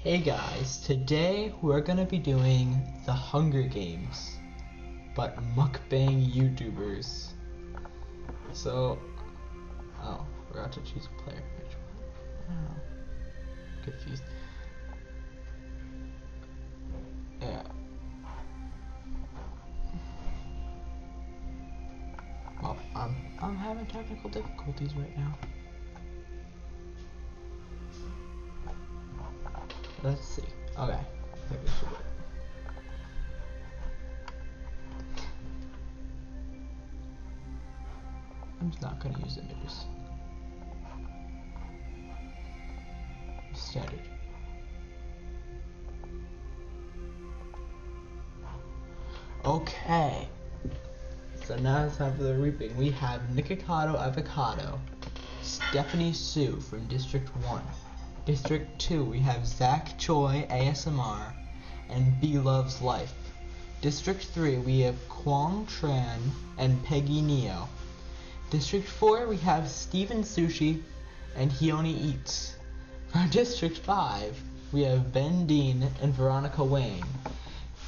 Hey guys, today we're gonna be doing the Hunger Games, but mukbang YouTubers. So, forgot to choose a player. Which one? I don't know. Confused. Yeah. Well, I'm having technical difficulties right now. Let's see. Okay. I think this should work. I'm just not gonna use images. Standard. Okay. So now it's time for the reaping. We have Nikocado Avocado, Stephanie Sue from District 1. District 2, we have Zach Choi ASMR and B Loves Life. District 3, we have Kwang Tran and Peggy Neo. District 4, we have Steven Sushi and Hioni Eats. For District 5, we have Ben Dean and Veronica Wayne.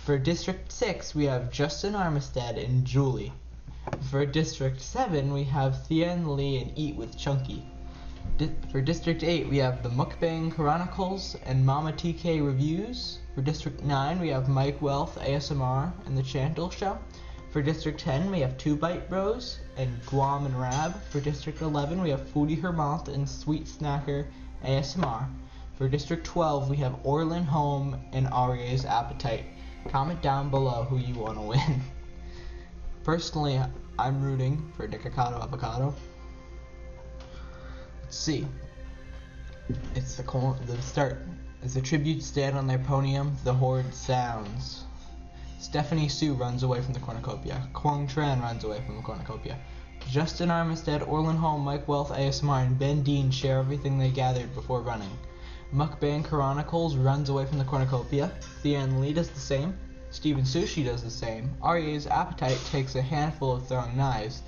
For District 6, we have Justin Armistead and Julie. For District 7, we have Thien Lee and Eat with Chunky. For District 8, we have the Mukbang Chronicles and Mama TK Reviews. For District 9, we have Mike Wealth ASMR and The Chantel Show. For District 10, we have 2 Bite Bros and Guam and Rab. For District 11, we have Foodie Hermont and Sweet Snacker ASMR. For District 12, we have Orlin Home and Aria's Appetite. Comment down below who you want to win. Personally, I'm rooting for Nikocado Avocado. Let's see. It's the start. As the tributes stand on their podium, the horde sounds. Stephanie Sue runs away from the cornucopia. Kwang Tran runs away from the cornucopia. Justin Armistead, Orlin Home, Mike Wealth ASMR, and Ben Dean share everything they gathered before running. Mukbang Chronicles runs away from the cornucopia. Thien Lee does the same. Steven Sushi does the same. Aria's Appetite takes a handful of throwing knives.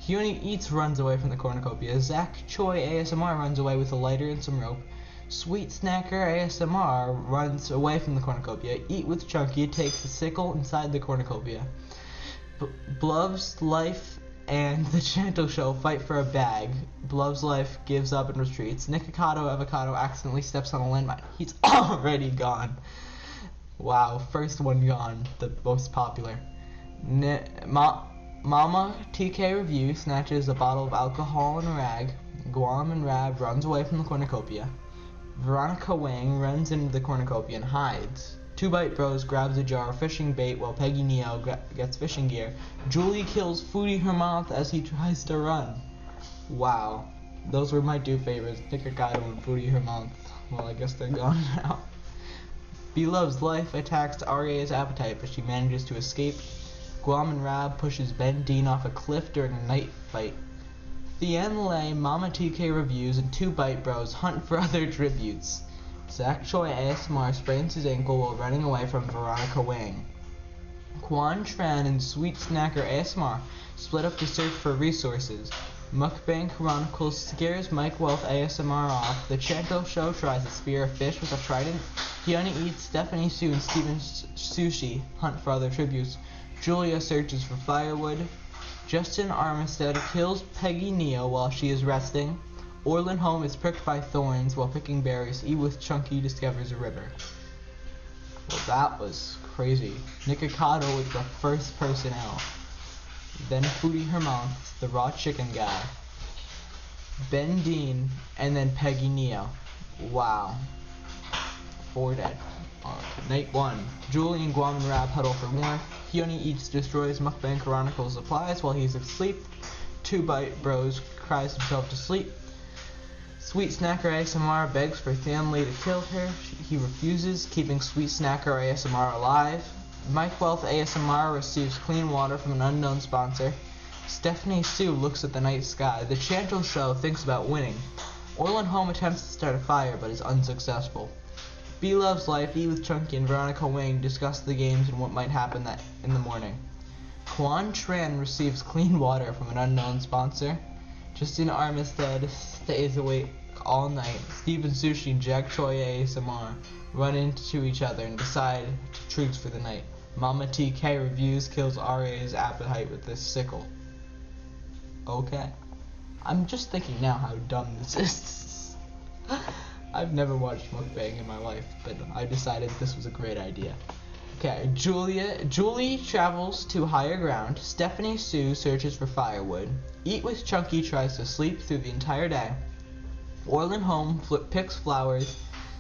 Hioni Eats runs away from the cornucopia. Zach Choi ASMR runs away with a lighter and some rope. Sweet Snacker ASMR runs away from the cornucopia. Eat with Chunky takes a sickle inside the cornucopia. Blove's Life and The Chantel Show fight for a bag. Blove's Life gives up and retreats. Nikocado Avocado accidentally steps on a landmine. He's already gone. Wow, first one gone. The most popular. Mama TK Review snatches a bottle of alcohol and a rag. Guam and Rab runs away from the cornucopia. Veronica Wang runs into the cornucopia and hides. 2 Bite Bros grabs a jar of fishing bait while Peggy Neo gets fishing gear. Julie kills Foodie Hermont as he tries to run. Wow, those were my 2 favorites, Nikocado and Foodie Hermont. Well, I guess they're gone now. B Loves Life attacks Aria's Appetite, but she manages to escape. Guam and Rab pushes Ben Dean off a cliff during a night fight. Thien Lee, Mama TK Reviews, and 2 Bite Bros hunt for other tributes. Zach Choi ASMR sprains his ankle while running away from Veronica Wang. Kwang Tran and Sweet Snacker ASMR split up to search for resources. Mukbang Chronicles scares Mike Wealth ASMR off. The Chantel Show tries to spear a fish with a trident. Hioni Eats, Stephanie Sue, and Steven Sushi hunt for other tributes. Julia searches for firewood. Justin Armistead kills Peggy Neo while she is resting. Orlin Home is pricked by thorns while picking berries. Eat with Chunky discovers a river. Well, that was crazy. Nikocado was the first person out. Then Foodie Hermont, the raw chicken guy. Ben Dean, and then Peggy Neo. Wow. 4 dead. Night 1. Julie and Guam and Rab huddle for warmth. Hioni Eats destroys Mukbang Chronicles supplies while he's asleep. 2 Bite Bros cries himself to sleep. Sweet Snacker ASMR begs for Thien Lee to kill her. He refuses, keeping Sweet Snacker ASMR alive. Mike Wealth ASMR receives clean water from an unknown sponsor. Stephanie Sue looks at the night sky. The Chantel Show thinks about winning. Orlin Home attempts to start a fire but is unsuccessful. B Loves Life, Eat with Chunky, and Veronica Wang discuss the games and what might happen in the morning. Kwang Tran receives clean water from an unknown sponsor. Justin Armistead stays awake all night. Steve and Sushi and Jack Choi ASMR run into each other and decide to truce for the night. Mama TK reviews kills RA's appetite with this sickle. Okay. I'm just thinking now how dumb this is. I've never watched Mukbang in my life, but I decided this was a great idea. Okay, Julie travels to higher ground. Stephanie Sue searches for firewood. Eat with Chunky tries to sleep through the entire day. Orlin Home picks flowers.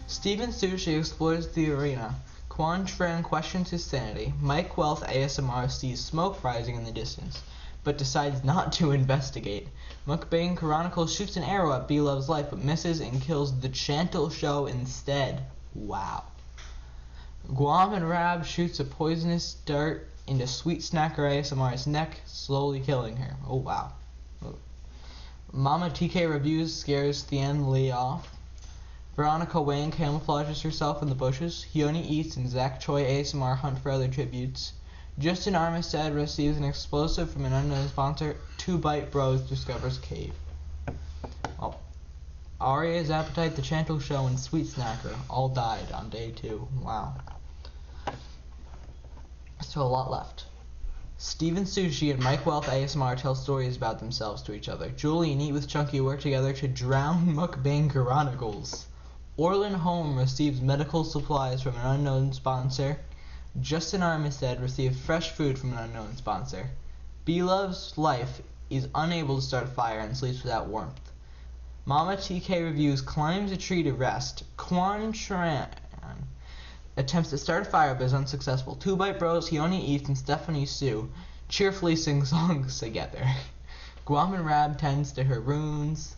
Steven Sushi explores the arena. Quan Tran questions his sanity. Mike Wealth ASMR sees smoke rising in the distance, but decides not to investigate. Mukbang Chronicle shoots an arrow at B-Love's life, but misses and kills the Chantel Show instead. Wow. Guam and Rab shoots a poisonous dart into Sweet Snacker ASMR's neck, slowly killing her. Oh wow. Mama TK reviews scares Thien Lee off. Veronica Wang camouflages herself in the bushes. Hyoni Eats and Zach Choi ASMR hunt for other tributes. Justin Armistead receives an explosive from an unknown sponsor. 2 Bite Bros discovers cave. Oh. Aria's Appetite, The Chantel Show, and Sweet Snacker all died on day 2. Wow. So a lot left. Steven Sushi and Mike Wealth ASMR tell stories about themselves to each other. Julie and Eat with Chunky work together to drown Mukbang Chronicles. Orlin Home receives medical supplies from an unknown sponsor. Justin Armistead receives fresh food from an unknown sponsor. B-Love's life is unable to start a fire and sleeps without warmth. Mama TK reviews climbs a tree to rest. Quan Tran attempts to start a fire but is unsuccessful. 2 Bite Bros, Hyoni Eats, and Stephanie Sue cheerfully sing songs together. Guam and Rab tends to her runes.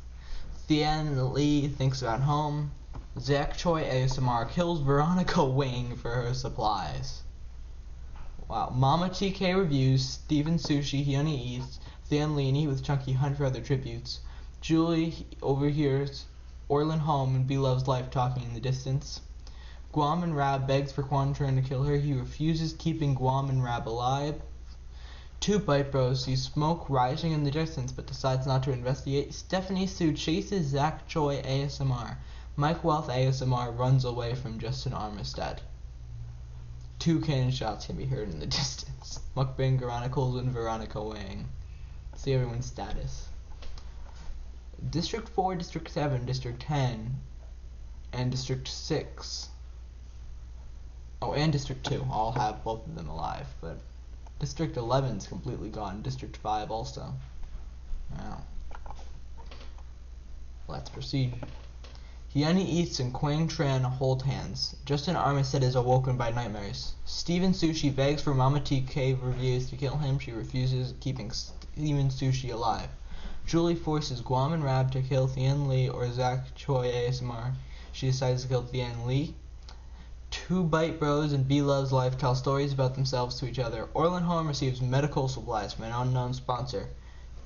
Thien Lee thinks about home. Zach Choi ASMR kills Veronica Wang for her supplies. Wow. Mama TK reviews Steven Sushi, Hyoni Eats, Thien Lee and Eat with Chunky hunt for other tributes. Julie overhears Orlin Home and B-Love's life talking in the distance. Guam and Rab begs for Quan Tran to kill her. He refuses, keeping Guam and Rab alive. 2 Bite Bros sees smoke rising in the distance but decides not to investigate. Stephanie Sue chases Zach Choi ASMR. Mike Wealth ASMR runs away from Justin Armistead. 2 cannon shots can be heard in the distance. Mukbang Chronicles and Veronica Wang. See everyone's status. District 4, District 7, District 10, and District 6. Oh, and District 2. I'll have both of them alive, but District 11 is completely gone. District 5 also. Wow. Let's proceed. Hyoni Eats and Quang Tran hold hands. Justin Armistead is awoken by nightmares. Steven Sushi begs for Mama TK reviews to kill him. She refuses, keeping Steven Sushi alive. Julie forces Guam and Rab to kill Thien Lee or Zach Choi ASMR. She decides to kill Thien Lee. 2 Bite Bros and B-Love's life tell stories about themselves to each other. Orlin Home receives medical supplies from an unknown sponsor.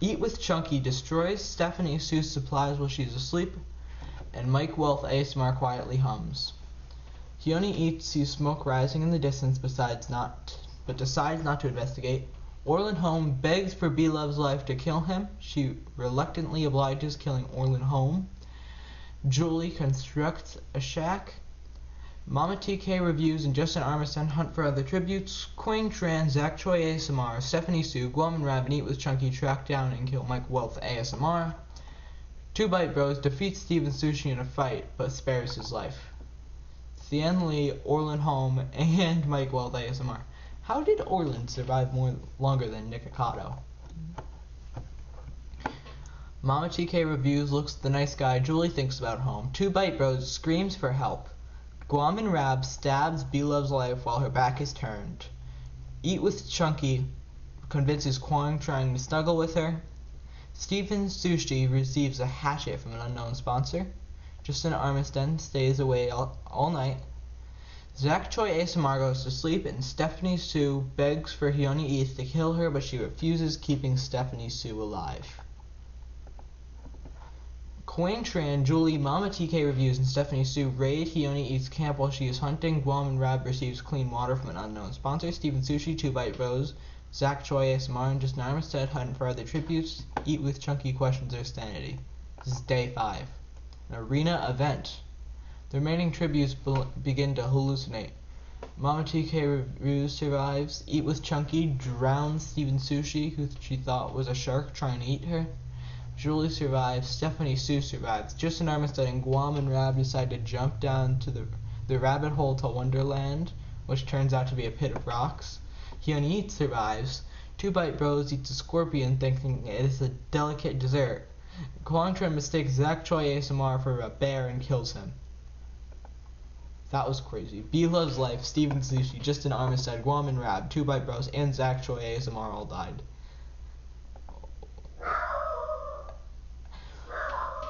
Eat with Chunky destroys Stephanie Sue's supplies while she's asleep. And Mike Wealth ASMR quietly hums. Hyoni Eats sees smoke rising in the distance but decides not to investigate. Orlin Home begs for B-Love's life to kill him. She reluctantly obliges, killing Orlin Home. Julie constructs a shack. Mama TK reviews and Justin Armistead hunt for other tributes. Quang Tran, Zach Choi ASMR, Stephanie Sue, Guam and Rab and Eat with Chunky track down and kill Mike Wealth ASMR. 2 Bite Bros defeats Steven Sushi in a fight but spares his life. Thien Lee, Orlin Home, and Mike Wealth ASMR. How did Orlin survive longer than Nikocado? Mama TK reviews, looks at the nice guy. Julie thinks about home. 2 Bite Bros screams for help. Guam and Rab stabs B-Love's life while her back is turned. Eat with Chunky convinces Quang trying to snuggle with her. Steven Sushi receives a hatchet from an unknown sponsor. Justin Armistead stays away all night. Zach Choi ASMR goes to sleep, and Stephanie Sue begs for Hyoni Eats to kill her, but she refuses, keeping Stephanie Sue alive. Quang Tran, Julie, Mama TK reviews, and Stephanie Sue raid Hyoni Eats camp while she is hunting. Guam and Rab receives clean water from an unknown sponsor. Steven Sushi, 2 Bite Bros, Zach Choi ASMR, and Justin Armistead hunt for other tributes. Eat with Chunky questions their sanity. This is day 5. An arena event. The remaining tributes begin to hallucinate. Mama TK Reviews survives. Eat with Chunky drowns Steven Sushi, who she thought was a shark trying to eat her. Julie survives. Stephanie Sue survives. Justin Armistead and Guam and Rab decide to jump down to the rabbit hole to Wonderland, which turns out to be a pit of rocks. Hyun Eat survives. Two Bite Bros eats a scorpion thinking it is a delicate dessert. Kwang Tran mistakes Zach Choi ASMR for a bear and kills him. That was crazy. B Loves Life, Steven Sushi, Justin Armistead, Guam and Rab, Two Bite Bros, and Zach Choi ASMR all died.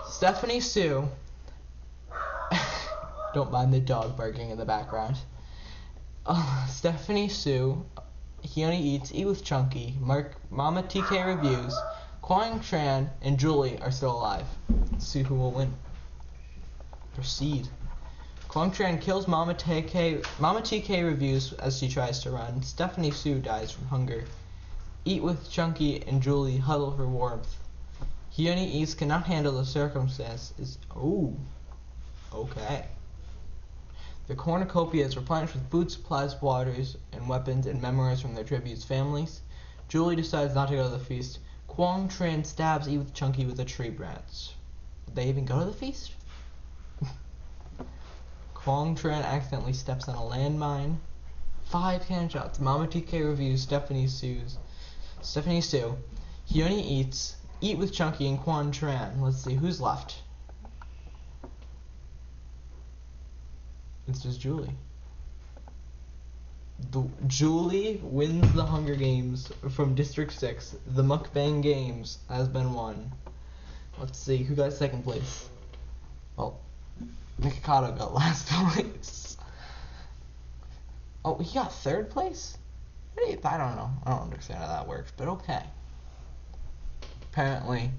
Stephanie Sue. Don't mind the dog barking in the background. Stephanie Sue, Hyuni Eats, Eat with Chunky, Mama TK Reviews, Kwang Tran, and Julie are still alive. Let's see who will win. Proceed. Kwang Tran kills Mama TK Reviews as she tries to run. Stephanie Sue dies from hunger. Eat with Chunky and Julie huddle for warmth. Hyuni Eats cannot handle the circumstances. Ooh. Okay. The cornucopia is replenished with food supplies, waters, and weapons and memories from their tributes' families. Julie decides not to go to the feast. Kwang Tran stabs Eat with Chunky with a tree branch. Did they even go to the feast? Kwang Tran accidentally steps on a landmine. 5 cannon shots. Mama TK Reviews Stephanie Sue. Hyuni Eats, Eat with Chunky, and Kwang Tran. Let's see who's left. It's just Julie. Julie wins the Hunger Games from District 6. The Mukbang Games has been won. Let's see, who got second place? Well, Nikocado got last place. Oh, he got third place? I don't know. I don't understand how that works, but okay. Apparently,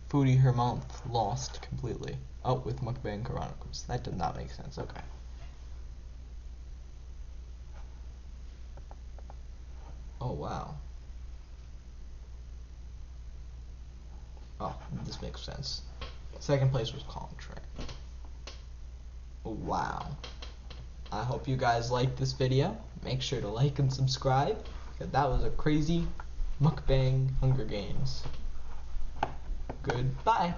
Foodie Her Month lost completely. Oh, with Mukbang Chronicles. That did not make sense. Okay. Oh, wow. Oh, this makes sense. Second place was Kwang Tran. Oh, wow. I hope you guys liked this video. Make sure to like and subscribe. That was a crazy Mukbang Hunger Games. Goodbye.